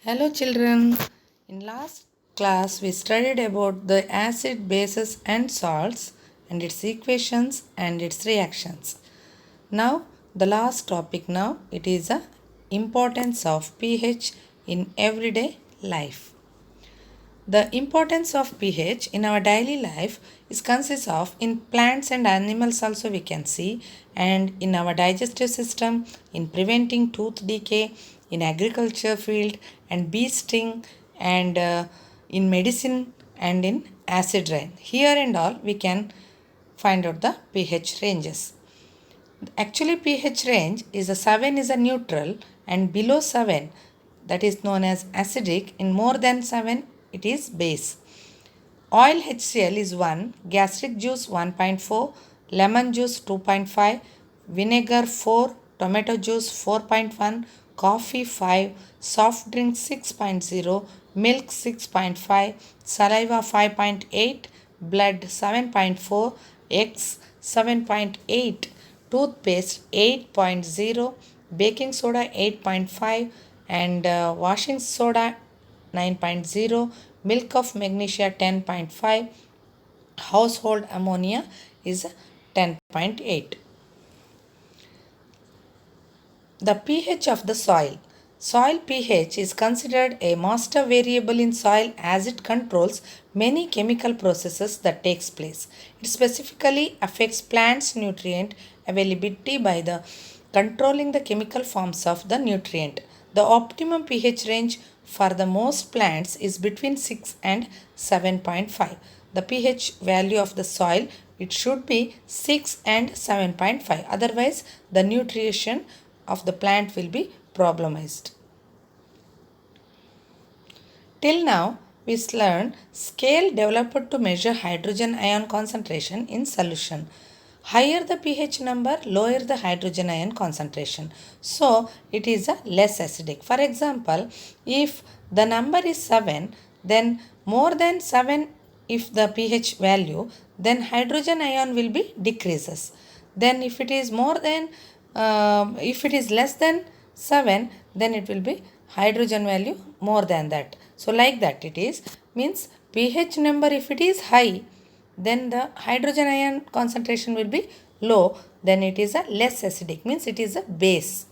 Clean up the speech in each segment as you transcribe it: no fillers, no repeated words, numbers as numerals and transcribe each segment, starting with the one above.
Hello children. In last class we studied about the acid, bases and salts and its equations and its reactions. Now the last topic now it is the importance of pH in everyday life. The importance of pH in our daily life is consists of in plants and animals also we can see, and in our digestive system, in preventing tooth decay, in agriculture field and bee sting, and in medicine and in acid rain. Here and all we can find out the pH ranges. Actually, pH range is a 7 is a neutral and below 7 that is known as acidic. In more than 7 it is base. Oil HCl is 1, gastric juice 1.4, lemon juice 2.5, vinegar 4, tomato juice 4.1, coffee 5, soft drink 6.0, milk 6.5, saliva 5.8, blood 7.4, eggs 7.8, toothpaste 8.0, baking soda 8.5, and washing soda 9.0, milk of magnesia 10.5, household ammonia is 10.8. The pH of the soil. Soil pH is considered a master variable in soil as it controls many chemical processes that takes place. It specifically affects plants' nutrient availability by the controlling the chemical forms of the nutrient. The optimum pH range for the most plants is between 6 and 7.5. The pH value of the soil it should be 6 and 7.5, otherwise the nutrition of the plant will be problemized. Till now, we learned scale developed to measure hydrogen ion concentration in solution. Higher the pH number, lower the hydrogen ion concentration. So, it is a less acidic. For example, if the number is 7, then more than 7 if the pH value, then hydrogen ion will be decreases. Then if it is more than, if it is less than 7, then it will be hydrogen value more than that. So like that it is, means pH number if it is high, then the hydrogen ion concentration will be low, then it is a less acidic, means it is a base.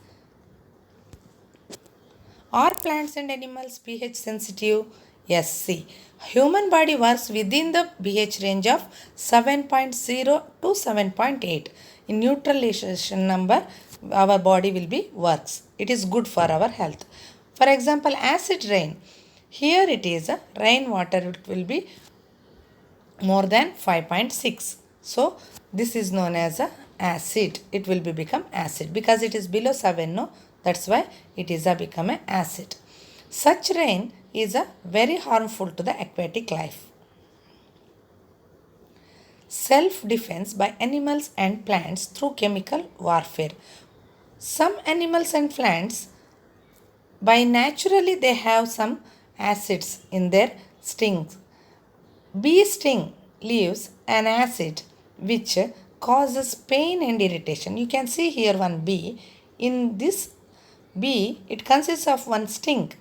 Are plants and animals pH sensitive? Yes, see. Human body works within the pH range of 7.0 to 7.8. In neutralization number, our body will be works. It is good for our health. For example, acid rain. Here it is a rainwater, it will be more than 5.6. So this is known as a acid. It will be become acid because it is below 7, no? That's why it is a become a acid. Such rain is a very harmful to the aquatic life. Self-defense by animals and plants through chemical warfare. Some animals and plants by naturally they have some acids in their stings. Bee sting leaves an acid which causes pain and irritation. You can see here one bee. In this bee, it consists of one sting.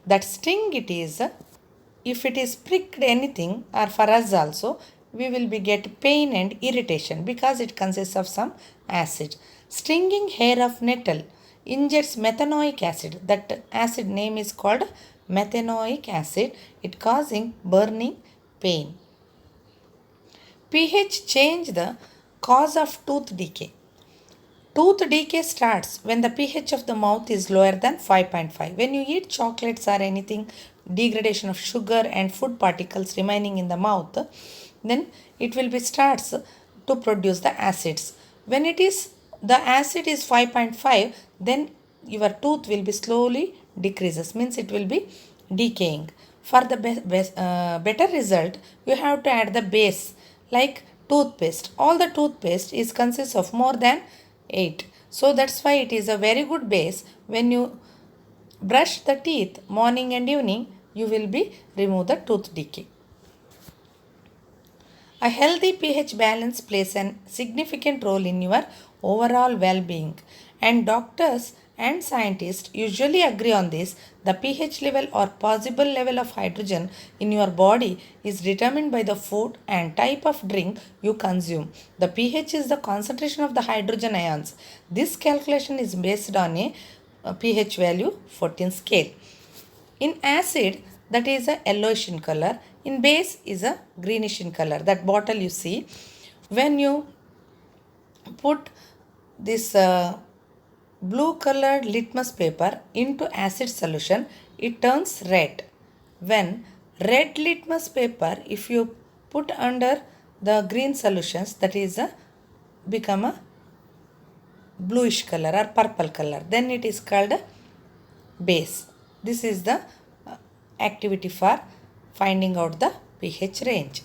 That sting it is, if it is pricked anything or for us also, we will be get pain and irritation because it consists of some acid. Stinging hair of nettle injects methanoic acid. That acid name is called methanoic acid. It causing burning pain. pH change the cause of tooth decay. Tooth decay starts when the pH of the mouth is lower than 5.5. When you eat chocolates or anything, degradation of sugar and food particles remaining in the mouth, then it will be starts to produce the acids. When it is the acid is 5.5, then your tooth will be slowly decreases, means it will be decaying. For the better result, you have to add the base like toothpaste. All the toothpaste is consists of more than 8. So that's why it is a very good base. When you brush the teeth morning and evening, you will be remove the tooth decay. A healthy pH balance plays a significant role in your overall well-being, and doctors and scientists usually agree on this. The pH level or possible level of hydrogen in your body is determined by the food and type of drink you consume. The pH is the concentration of the hydrogen ions. This calculation is based on a pH value 14 scale. In acid, that is a yellowish in color. In base is a greenish in color. That bottle you see, when you put this blue colored litmus paper into acid solution, it turns red. When red litmus paper, if you put under the green solutions, that is a become a bluish color or purple color, then it is called a base. This is the activity for finding out the pH range.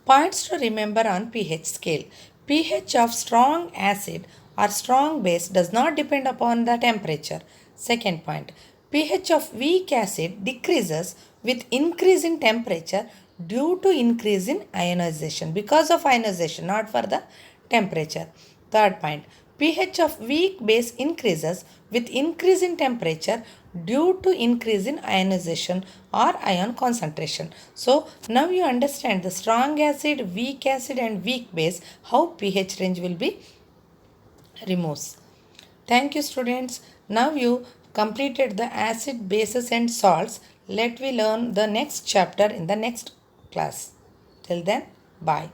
Points to remember on pH scale. pH of strong acid or strong base does not depend upon the temperature. Second point, pH of weak acid decreases with increase in temperature due to increase in ionization, because of ionization, not for the temperature. Third point, pH of weak base increases with increase in temperature due to increase in ionization or ion concentration. So now you understand the strong acid, weak acid and weak base, how pH range will be removes. Thank you students. Now you completed the acid, bases and salts. Let we learn the next chapter in the next class. Till then, bye.